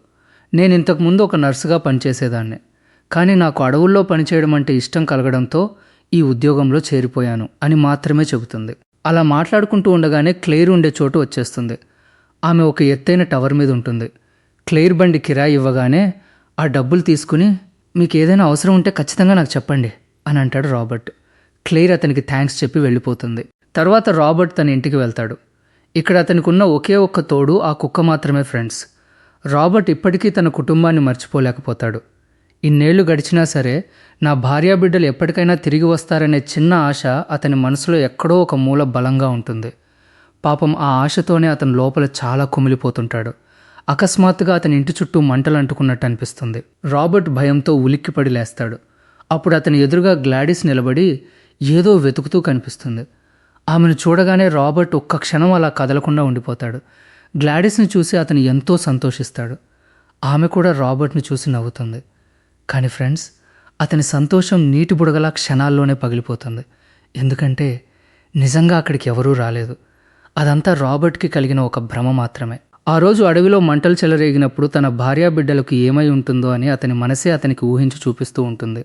నేను ఇంతకుముందు ఒక నర్సుగా పనిచేసేదాన్ని. కానీ నాకు అడవుల్లో పనిచేయడం అంటే ఇష్టం కలగడంతో ఈ ఉద్యోగంలో చేరిపోయాను అని మాత్రమే చెబుతుంది. అలా మాట్లాడుకుంటూ ఉండగానే క్లెయిర్ ఉండే చోటు వచ్చేస్తుంది. ఆమె ఒక ఎత్తైన టవర్ మీద ఉంటుంది. క్లెయిర్ బండి కిరాయి ఇవ్వగానే ఆ డబ్బులు తీసుకుని, మీకు ఏదైనా అవసరం ఉంటే ఖచ్చితంగా నాకు చెప్పండి అని అంటాడు రాబర్ట్. క్లెయిర్ అతనికి థ్యాంక్స్ చెప్పి వెళ్ళిపోతుంది. తర్వాత రాబర్ట్ తన ఇంటికి వెళ్తాడు. ఇక్కడ అతనికి ఉన్న ఒకే ఒక్క తోడు ఆ కుక్క మాత్రమే ఫ్రెండ్స్. రాబర్ట్ ఇప్పటికీ తన కుటుంబాన్ని మర్చిపోలేకపోతాడు. ఇన్నేళ్లు గడిచినా సరే నా భార్యాబిడ్డలు ఎప్పటికైనా తిరిగి వస్తారనే చిన్న ఆశ అతని మనసులో ఎక్కడో ఒక మూల బలంగా ఉంటుంది. పాపం ఆ ఆశతోనే అతను లోపల చాలా కుమిలిపోతుంటాడు. అకస్మాత్తుగా అతని ఇంటి చుట్టూ మంటలు అంటుకున్నట్టు అనిపిస్తుంది. రాబర్ట్ భయంతో ఉలిక్కిపడి లేస్తాడు. అప్పుడు అతని ఎదురుగా గ్లాడిస్ నిలబడి ఏదో వెతుకుతూ కనిపిస్తుంది. ఆమెను చూడగానే రాబర్ట్ ఒక్క క్షణం అలా కదలకుండా ఉండిపోతాడు. గ్లాడిస్ని చూసి అతను ఎంతో సంతోషిస్తాడు. ఆమె కూడా రాబర్ట్ని చూసి నవ్వుతుంది. కానీ ఫ్రెండ్స్, అతని సంతోషం నీటి బుడగలా క్షణాల్లోనే పగిలిపోతుంది. ఎందుకంటే నిజంగా అక్కడికి ఎవరూ రాలేదు. అదంతా రాబర్ట్కి కలిగిన ఒక భ్రమ మాత్రమే. ఆ రోజు అడవిలో మంటలు చెలరేగినప్పుడు తన భార్యాబిడ్డలకు ఏమై ఉంటుందో అని అతని మనసే అతనికి ఊహించి చూపిస్తూ ఉంటుంది.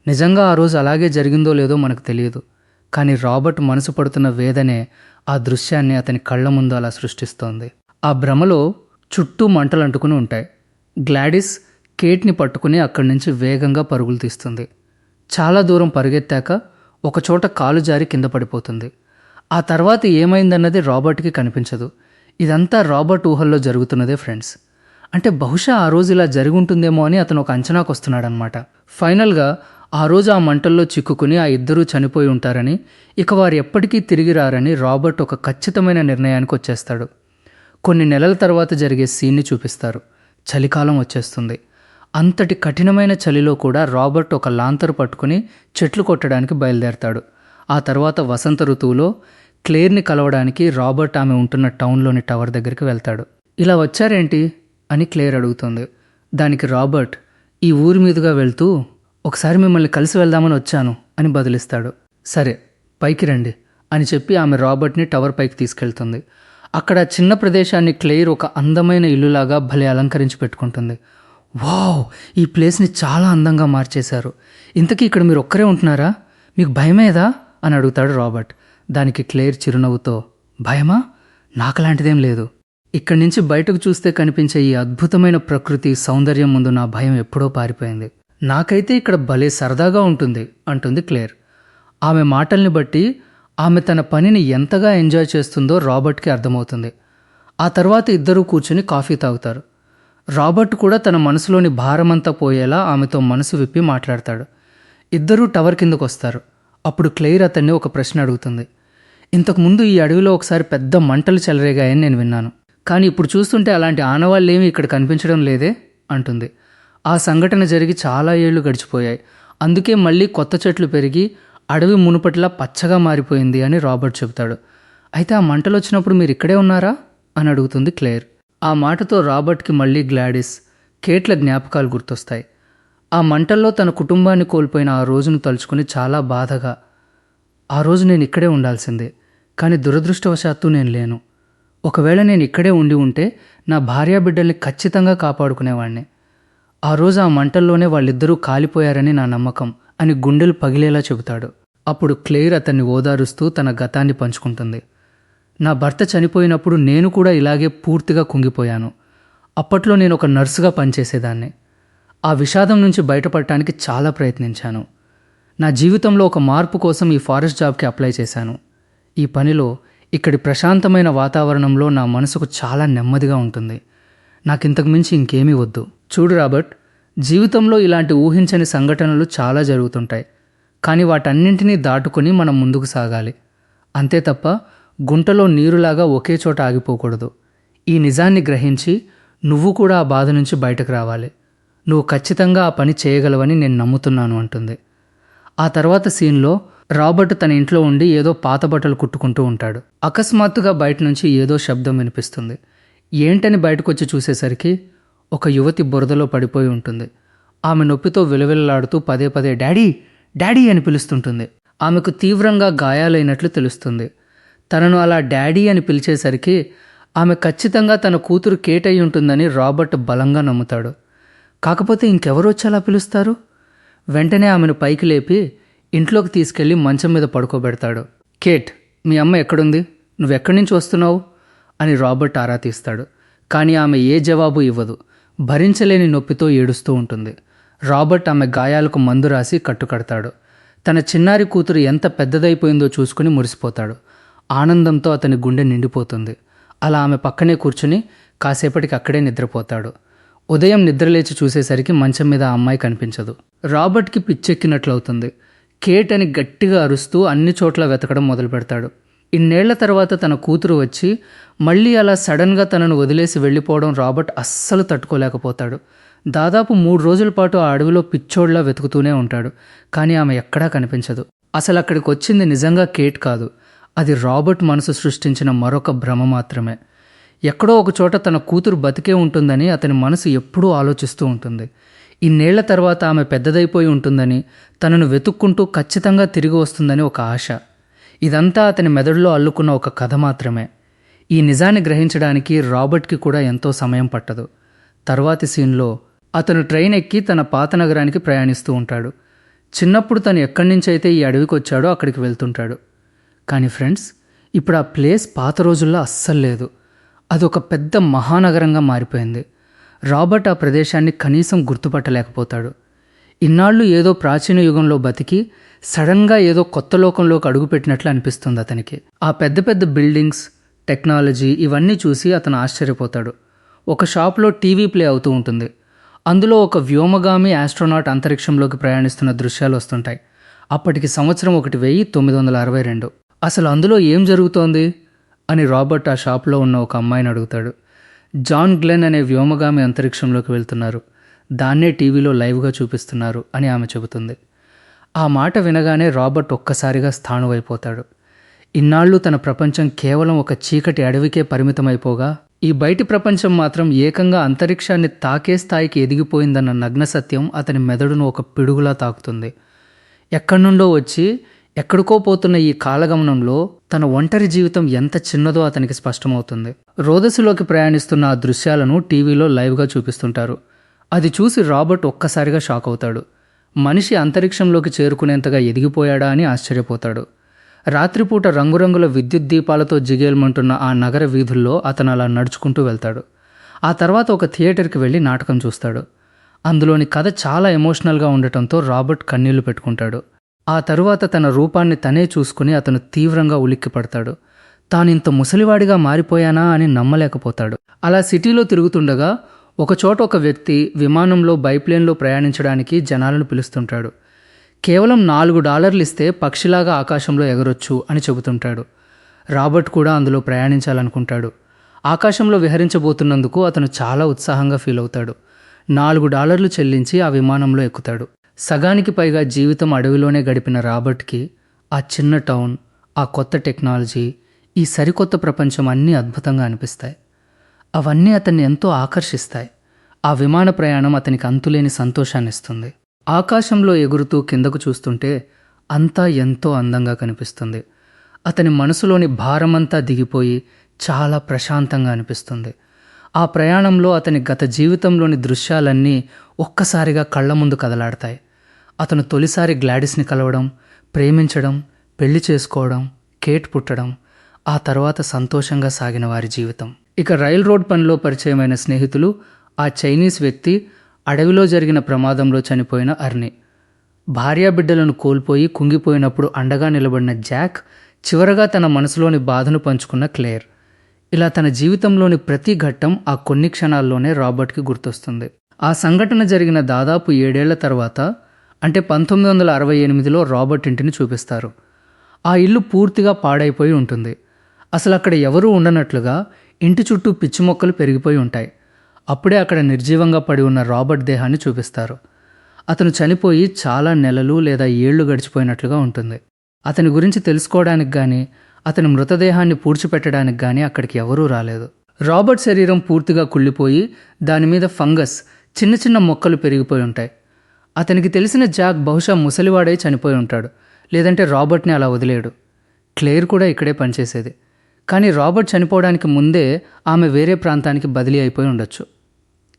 నిజంగా ఆ రోజు అలాగే జరిగిందో లేదో మనకు తెలియదు. కానీ రాబర్ట్ మనసు పడుతున్న వేదనే ఆ దృశ్యాన్ని అతని కళ్ళ ముందు అలా సృష్టిస్తోంది. ఆ భ్రమలో చుట్టూ మంటలు అంటుకుని ఉంటాయి. గ్లాడిస్ కేట్ని పట్టుకుని అక్కడి నుంచి వేగంగా పరుగులు తీస్తుంది. చాలా దూరం పరుగెత్తాక ఒకచోట కాలు జారి కింద పడిపోతుంది. ఆ తర్వాత ఏమైందన్నది రాబర్ట్కి కనిపించదు. ఇదంతా రాబర్ట్ ఊహల్లో జరుగుతున్నదే ఫ్రెండ్స్. అంటే బహుశా ఆ రోజు ఇలా జరిగి ఉంటుందేమో అని అతను ఒక అంచనాకు వస్తున్నాడనమాట. ఫైనల్గా ఆ రోజు ఆ మంటల్లో చిక్కుకుని ఆ ఇద్దరూ చనిపోయి ఉంటారని, ఇక వారు ఎప్పటికీ తిరిగి రారని రాబర్ట్ ఒక ఖచ్చితమైన నిర్ణయానికి వచ్చేస్తాడు. కొన్ని నెలల తర్వాత జరిగే సీన్ని చూపిస్తారు. చలికాలం వచ్చేస్తుంది. అంతటి కఠినమైన చలిలో కూడా రాబర్ట్ ఒక లాంతరు పట్టుకుని చెట్లు కొట్టడానికి బయలుదేరతాడు. ఆ తర్వాత వసంత ఋతువులో క్లేర్ని కలవడానికి రాబర్ట్ ఆమె ఉంటున్న టౌన్లోని టవర్ దగ్గరికి వెళ్తాడు. ఇలా వచ్చారేంటి అని క్లేర్ అడుగుతుంది. దానికి రాబర్ట్, ఈ ఊరి మీదుగా వెళ్తూ ఒకసారి మిమ్మల్ని కలిసి వెళ్దామని వచ్చాను అని బదులిస్తాడు. సరే పైకి రండి అని చెప్పి ఆమె రాబర్ట్ని టవర్ పైకి తీసుకెళ్తుంది. అక్కడ చిన్న ప్రదేశాన్ని క్లేర్ ఒక అందమైన ఇల్లులాగా భలే అలంకరించి పెట్టుకుంటుంది. వావ్, ఈ ప్లేస్ని చాలా అందంగా మార్చేశారు. ఇంతకీ ఇక్కడ మీరు ఒక్కరే ఉంటున్నారా? మీకు భయమేదా అని అడుగుతాడు రాబర్ట్. దానికి క్లేర్ చిరునవ్వుతో, భయమా? నాకులాంటిదేం లేదు. ఇక్కడి నుంచి బయటకు చూస్తే కనిపించే ఈ అద్భుతమైన ప్రకృతి సౌందర్యం ముందు నా భయం ఎప్పుడో పారిపోయింది. నాకైతే ఇక్కడ భలే సరదాగా ఉంటుంది అంటుంది క్లేర్. ఆమె మాటల్ని బట్టి ఆమె తన పనిని ఎంతగా ఎంజాయ్ చేస్తుందో రాబర్ట్కి అర్థమవుతుంది. ఆ తర్వాత ఇద్దరూ కూర్చుని కాఫీ తాగుతారు. రాబర్ట్ కూడా తన మనసులోని భారమంతా పోయేలా ఆమెతో మనసు విప్పి మాట్లాడతాడు. ఇద్దరూ టవర్ కిందకు వస్తారు. అప్పుడు క్లేర్ అతన్ని ఒక ప్రశ్న అడుగుతుంది. ఇంతకుముందు ఈ అడవిలో ఒకసారి పెద్ద మంటలు చెలరేగాయని నేను విన్నాను, కానీ ఇప్పుడు చూస్తుంటే అలాంటి ఆనవాళ్ళేమీ ఇక్కడ కనిపించడం లేదే అంటుంది. ఆ సంఘటన జరిగి చాలా ఏళ్లు గడిచిపోయాయి. అందుకే మళ్ళీ కొత్త చెట్లు పెరిగి అడవి మునుపటిలా పచ్చగా మారిపోయింది అని రాబర్ట్ చెబుతాడు. అయితే ఆ మంటలు వచ్చినప్పుడు మీరు ఇక్కడే ఉన్నారా అని అడుగుతుంది క్లేర్. ఆ మాటతో రాబర్ట్కి మళ్ళీ గ్లాడిస్, కేట్ల జ్ఞాపకాలు గుర్తొస్తాయి. ఆ మంటల్లో తన కుటుంబాన్ని కోల్పోయిన ఆ రోజును తలుచుకుని చాలా బాధగా, ఆ రోజు నేను ఇక్కడే ఉండాల్సిందే, కానీ దురదృష్టవశాత్తు నేను లేను. ఒకవేళ నేను ఇక్కడే ఉండి ఉంటే నా భార్యాబిడ్డల్ని ఖచ్చితంగా కాపాడుకునేవాడిని. ఆ రోజు ఆ మంటల్లోనే వాళ్ళిద్దరూ కాలిపోయారని నా నమ్మకం అని గుండెలు పగిలేలా చెబుతాడు. అప్పుడు క్లేర్ అతన్ని ఓదారుస్తూ తన గతాన్ని పంచుకుంటుంది. నా భర్త చనిపోయినప్పుడు నేను కూడా ఇలాగే పూర్తిగా కుంగిపోయాను. అప్పట్లో నేను ఒక నర్సుగా పనిచేసేదాన్ని. ఆ విషాదం నుంచి బయటపడటానికి చాలా ప్రయత్నించాను. నా జీవితంలో ఒక మార్పు కోసం ఈ ఫారెస్ట్ జాబ్కి అప్లై చేశాను. ఈ పనిలో, ఇక్కడి ప్రశాంతమైన వాతావరణంలో నా మనసుకు చాలా నెమ్మదిగా ఉంటుంది. నాకింతకు మించి ఇంకేమీ వద్దు. చూడు రాబర్ట్, జీవితంలో ఇలాంటి ఊహించని సంఘటనలు చాలా జరుగుతుంటాయి, కానీ వాటన్నింటినీ దాటుకుని మనం ముందుకు సాగాలి. అంతే తప్ప గుంటలో నీరులాగా ఒకే చోట ఆగిపోకూడదు. ఈ నిజాన్ని గ్రహించి నువ్వు కూడా ఆ బాధ నుంచి బయటకు రావాలి. నువ్వు ఖచ్చితంగా ఆ పని చేయగలవని నేను నమ్ముతున్నాను అంటుంది. ఆ తర్వాత సీన్లో రాబర్ట్ తన ఇంట్లో ఉండి ఏదో పాత బట్టలు కుట్టుకుంటూ ఉంటాడు. అకస్మాత్తుగా బయట నుంచి ఏదో శబ్దం వినిపిస్తుంది. ఏంటని బయటకొచ్చి చూసేసరికి ఒక యువతి బురదలో పడిపోయి ఉంటుంది. ఆమె నొప్పితో విలవిలలాడుతూ పదే పదే డాడీ డాడీ అని పిలుస్తుంటుంది. ఆమెకు తీవ్రంగా గాయాలైనట్లు తెలుస్తుంది. తనను అలా డాడీ అని పిలిచేసరికి ఆమె ఖచ్చితంగా తన కూతురు కేట్ అయి ఉంటుందని రాబర్ట్ బలంగా నమ్ముతాడు. కాకపోతే ఇంకెవరొచ్చి అలా పిలుస్తారు? వెంటనే ఆమెను పైకి లేపి ఇంట్లోకి తీసుకెళ్లి మంచం మీద పడుకోబెడతాడు. కేట్, మీ అమ్మ ఎక్కడుంది? నువ్వెక్కడి నుంచి వస్తున్నావు అని రాబర్ట్ ఆరా తీస్తాడు. కానీ ఆమె ఏ జవాబు ఇవ్వదు. భరించలేని నొప్పితో ఏడుస్తూ ఉంటుంది. రాబర్ట్ ఆమె గాయాలకు మందు రాసి కట్టుకడతాడు. తన చిన్నారి కూతురు ఎంత పెద్దదైపోయిందో చూసుకుని మురిసిపోతాడు. ఆనందంతో అతని గుండె నిండిపోతుంది. అలా ఆమె పక్కనే కూర్చుని కాసేపటికి అక్కడే నిద్రపోతాడు. ఉదయం నిద్రలేచి చూసేసరికి మంచం మీద ఆ అమ్మాయి కనిపించదు. రాబర్ట్కి పిచ్చెక్కినట్లవుతుంది. కేట్ అని గట్టిగా అరుస్తూ అన్ని చోట్ల వెతకడం మొదలు పెడతాడు. ఇన్నేళ్ల తర్వాత తన కూతురు వచ్చి మళ్ళీ అలా సడన్గా తనను వదిలేసి వెళ్ళిపోవడం రాబర్ట్ అస్సలు తట్టుకోలేకపోతాడు. దాదాపు 3 రోజుల పాటు ఆ అడవిలో పిచ్చోడ్లా వెతుకుతూనే ఉంటాడు. కానీ ఆమె ఎక్కడా కనిపించదు. అసలు అక్కడికి వచ్చింది నిజంగా కేట్ కాదు. అది రాబర్ట్ మనసు సృష్టించిన మరొక భ్రమ మాత్రమే. ఎక్కడో ఒక చోట తన కూతురు బతికే ఉంటుందని అతని మనసు ఎప్పుడూ ఆలోచిస్తూ ఉంటుంది. ఇన్నేళ్ల తర్వాత ఆమె పెద్దదైపోయి ఉంటుందని, తనను వెతుక్కుంటూ ఖచ్చితంగా తిరిగి వస్తుందని ఒక ఆశ. ఇదంతా అతని మెదడులో అల్లుకున్న ఒక కథ మాత్రమే. ఈ నిజాన్ని గ్రహించడానికి రాబర్ట్కి కూడా ఎంతో సమయం పట్టదు. తర్వాతి సీన్లో అతను ట్రైన్ ఎక్కి తన పాత నగరానికి ప్రయాణిస్తూ ఉంటాడు. చిన్నప్పుడు తను ఎక్కడి నుంచి అయితే ఈ అడవికి వచ్చాడో అక్కడికి వెళ్తుంటాడు. కానీ ఫ్రెండ్స్, ఇప్పుడు ఆ ప్లేస్ పాత రోజుల్లో అస్సలు లేదు. అదొక పెద్ద మహానగరంగా మారిపోయింది. రాబర్ట్ ఆ ప్రదేశాన్ని కనీసం గుర్తుపట్టలేకపోతాడు. ఇన్నాళ్ళు ఏదో ప్రాచీన యుగంలో బతికి సడన్గా ఏదో కొత్త లోకంలోకి అడుగుపెట్టినట్లు అనిపిస్తుంది అతనికి. ఆ పెద్ద పెద్ద బిల్డింగ్స్, టెక్నాలజీ ఇవన్నీ చూసి అతను ఆశ్చర్యపోతాడు. ఒక షాప్లో టీవీ ప్లే అవుతూ ఉంటుంది. అందులో ఒక వ్యోమగామి ఆస్ట్రోనాట్ అంతరిక్షంలోకి ప్రయాణిస్తున్న దృశ్యాలు వస్తుంటాయి. అప్పటికి సంవత్సరం 1962. అసలు అందులో ఏం జరుగుతోంది అని రాబర్ట్ ఆ షాప్లో ఉన్న ఒక అమ్మాయిని అడుగుతాడు. జాన్ గ్లెన్ అనే వ్యోమగామి అంతరిక్షంలోకి వెళ్తున్నారు, దాన్నే టీవీలో లైవ్గా చూపిస్తున్నారు అని ఆమె చెబుతుంది. ఆ మాట వినగానే రాబర్ట్ ఒక్కసారిగా స్థాణువైపోతాడు. ఇన్నాళ్ళు తన ప్రపంచం కేవలం ఒక చీకటి అడవికే పరిమితమైపోగా ఈ బయటి ప్రపంచం మాత్రం ఏకంగా అంతరిక్షాన్ని తాకే స్థాయికి ఎదిగిపోయిందన్న నగ్న సత్యం అతని మెదడును ఒక పిడుగులా తాకుతుంది. ఎక్కడి నుండో వచ్చి ఎక్కడికో పోతున్న ఈ కాలగమనంలో తన ఒంటరి జీవితం ఎంత చిన్నదో అతనికి స్పష్టమవుతుంది. రోదసిలోకి ప్రయాణిస్తున్న ఆ దృశ్యాలను టీవీలో లైవ్గా చూపిస్తుంటారు. అది చూసి రాబర్ట్ ఒక్కసారిగా షాక్ అవుతాడు. మనిషి అంతరిక్షంలోకి చేరుకునేంతగా ఎదిగిపోయాడా అని ఆశ్చర్యపోతాడు. రాత్రిపూట రంగురంగుల విద్యుత్ దీపాలతో జిగేల్మంటున్న ఆ నగర వీధుల్లో అతను అలా నడుచుకుంటూ వెళ్తాడు. ఆ తర్వాత ఒక థియేటర్కి వెళ్ళి నాటకం చూస్తాడు. అందులోని కథ చాలా ఎమోషనల్గా ఉండటంతో రాబర్ట్ కన్నీళ్లు పెట్టుకుంటాడు. ఆ తరువాత తన రూపాన్ని తనే చూసుకుని అతను తీవ్రంగా ఉలిక్కిపడతాడు. తానింత ముసలివాడిగా మారిపోయానా అని నమ్మలేకపోతాడు. అలా సిటీలో తిరుగుతుండగా ఒకచోట ఒక వ్యక్తి విమానంలో బైప్లేన్లో ప్రయాణించడానికి జనాలను పిలుస్తుంటాడు. కేవలం $4 ఇస్తే పక్షిలాగా ఆకాశంలో ఎగరొచ్చు అని చెబుతుంటాడు. రాబర్ట్ కూడా అందులో ప్రయాణించాలనుకుంటాడు. ఆకాశంలో విహరించబోతున్నందుకు అతను చాలా ఉత్సాహంగా ఫీల్ అవుతాడు. $4 చెల్లించి ఆ విమానంలో ఎక్కుతాడు. సగానికి పైగా జీవితం అడవిలోనే గడిపిన రాబర్ట్కి ఆ చిన్న టౌన్, ఆ కొత్త టెక్నాలజీ, ఈ సరికొత్త ప్రపంచం అన్నీ అద్భుతంగా అనిపిస్తాయి. అవన్నీ అతన్ని ఎంతో ఆకర్షిస్తాయి. ఆ విమాన ప్రయాణం అతనికి అంతులేని సంతోషాన్ని ఇస్తుంది. ఆకాశంలో ఎగురుతూ కిందకు చూస్తుంటే అంతా ఎంతో అందంగా కనిపిస్తుంది. అతని మనసులోని భారమంతా దిగిపోయి చాలా ప్రశాంతంగా అనిపిస్తుంది. ఆ ప్రయాణంలో అతని గత జీవితంలోని దృశ్యాలన్నీ ఒక్కసారిగా కళ్ళ ముందు కదలాడతాయి. అతను తొలిసారి గ్లాడిస్ని కలవడం, ప్రేమించడం, పెళ్లి చేసుకోవడం, కేట్ పుట్టడం, ఆ తర్వాత సంతోషంగా సాగిన వారి జీవితం. ఇక రైల్ రోడ్ పనిలో పరిచయమైన స్నేహితులు, ఆ చైనీస్ వ్యక్తి, అడవిలో జరిగిన ప్రమాదంలో చనిపోయిన అర్నీ, భార్యాబిడ్డలను కోల్పోయి కుంగిపోయినప్పుడు అండగా నిలబడిన జాక్, చివరగా తన మనసులోని బాధను పంచుకున్న క్లేర్. ఇలా తన జీవితంలోని ప్రతి ఘట్టం ఆ కొన్ని క్షణాల్లోనే రాబర్ట్కి గుర్తొస్తుంది. ఆ సంఘటన జరిగిన దాదాపు 7 ఏళ్ల తర్వాత, అంటే 1968లో రాబర్ట్ ఇంటిని చూపిస్తారు. ఆ ఇల్లు పూర్తిగా పాడైపోయి ఉంటుంది. అసలు అక్కడ ఎవరూ ఉండనట్లుగా ఇంటి చుట్టూ పిచ్చి మొక్కలు పెరిగిపోయి ఉంటాయి. అప్పుడే అక్కడ నిర్జీవంగా పడి ఉన్న రాబర్ట్ దేహాన్ని చూపిస్తారు. అతను చనిపోయి చాలా నెలలు లేదా ఏళ్లు గడిచిపోయినట్లుగా ఉంటుంది. అతని గురించి తెలుసుకోవడానికి కానీ అతని మృతదేహాన్ని పూడ్చిపెట్టడానికి కానీ అక్కడికి ఎవరూ రాలేదు. రాబర్ట్ శరీరం పూర్తిగా కుళ్ళిపోయి దానిమీద ఫంగస్, చిన్న చిన్న మొక్కలు పెరిగిపోయి ఉంటాయి. అతనికి తెలిసిన జాక్ బహుశా ముసలివాడై చనిపోయి ఉంటాడు, లేదంటే రాబర్ట్ని అలా వదిలేడు. క్లేర్ కూడా ఇక్కడే పనిచేసేది. కానీ రాబర్ట్ చనిపోవడానికి ముందే ఆమె వేరే ప్రాంతానికి బదిలీ అయిపోయి ఉండొచ్చు.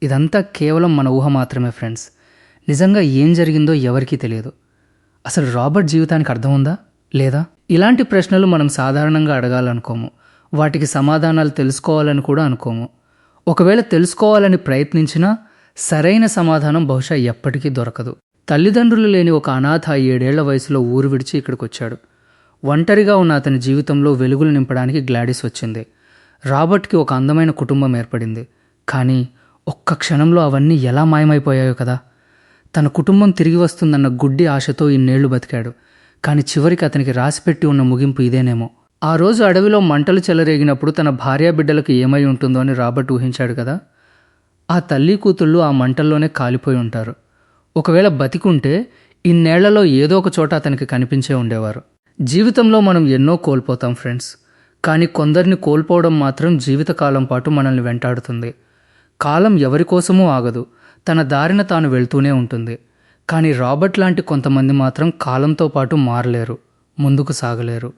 ఇదంతా కేవలం మన ఊహ మాత్రమే ఫ్రెండ్స్. నిజంగా ఏం జరిగిందో ఎవరికీ తెలియదు. అసలు రాబర్ట్ జీవితానికి అర్థం ఉందా లేదా? ఇలాంటి ప్రశ్నలు మనం సాధారణంగా అడగాలనుకోము. వాటికి సమాధానాలు తెలుసుకోవాలని కూడా అనుకోము. ఒకవేళ తెలుసుకోవాలని ప్రయత్నించినా సరైన సమాధానం బహుశా ఎప్పటికీ దొరకదు. తల్లిదండ్రులు లేని ఒక అనాథ 7 ఏళ్ల వయసులో ఊరు విడిచి ఇక్కడికి వచ్చాడు. ఒంటరిగా ఉన్న అతని జీవితంలో వెలుగులు నింపడానికి గ్లాడిస్ వచ్చింది. రాబర్ట్కి ఒక అందమైన కుటుంబం ఏర్పడింది. కానీ ఒక్క క్షణంలో అవన్నీ ఎలా మాయమైపోయాయో కదా. తన కుటుంబం తిరిగి వస్తుందన్న గుడ్డి ఆశతో ఇన్నేళ్లు బతికాడు. కానీ చివరికి అతనికి రాసిపెట్టి ఉన్న ముగింపు ఇదేనేమో. ఆ రోజు అడవిలో మంటలు చెలరేగినప్పుడు తన భార్యాబిడ్డలకు ఏమై ఉంటుందో అని రాబర్ట్ ఊహించాడు కదా. ఆ తల్లి కూతుళ్ళు ఆ మంటల్లోనే కాలిపోయి ఉంటారు. ఒకవేళ బతికుంటే ఇన్నేళ్లలో ఏదో ఒక చోట అతనికి కనిపించే ఉండేవారు. జీవితంలో మనం ఎన్నో కోల్పోతాం ఫ్రెండ్స్. కానీ కొందరిని కోల్పోవడం మాత్రం జీవితకాలం పాటు మనల్ని వెంటాడుతుంది. కాలం ఎవరి కోసమూ ఆగదు, తన దారిన తాను వెళ్తూనే ఉంటుంది. కానీ రాబర్ట్ లాంటి కొంతమంది మాత్రం కాలంతో పాటు మారలేరు, ముందుకు సాగలేరు.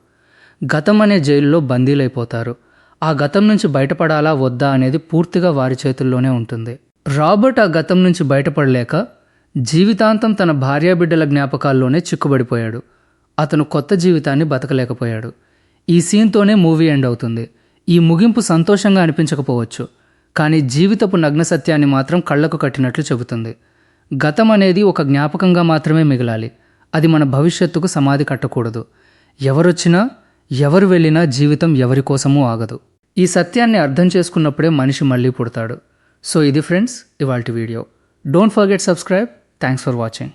గతం అనే జైలులో బందీలైపోతారు. ఆ గతం నుంచి బయటపడాలా వద్దా అనేది పూర్తిగా వారి చేతుల్లోనే ఉంటుంది. రాబర్ట్ ఆ గతం నుంచి బయటపడలేక జీవితాంతం తన భార్యాబిడ్డల జ్ఞాపకాల్లోనే చిక్కుబడిపోయాడు. అతను కొత్త జీవితాన్ని బతకలేకపోయాడు. ఈ సీన్తోనే మూవీ ఎండ్ అవుతుంది. ఈ ముగింపు సంతోషంగా అనిపించకపోవచ్చు, కానీ జీవితపు నగ్న సత్యాన్ని మాత్రం కళ్లకు కట్టినట్లు చెబుతుంది. గతం అనేది ఒక జ్ఞాపకంగా మాత్రమే మిగలాలి. అది మన భవిష్యత్తుకు సమాధి కట్టకూడదు. ఎవరొచ్చినా ఎవరు వెళ్ళినా జీవితం ఎవరి కోసమూ ఆగదు. ఈ సత్యాన్ని అర్థం చేసుకున్నప్పుడే మనిషి మళ్ళీ పుడతాడు. సో ఇది ఫ్రెండ్స్ ఇవాల్టి video. Don't forget subscribe. Thanks for watching.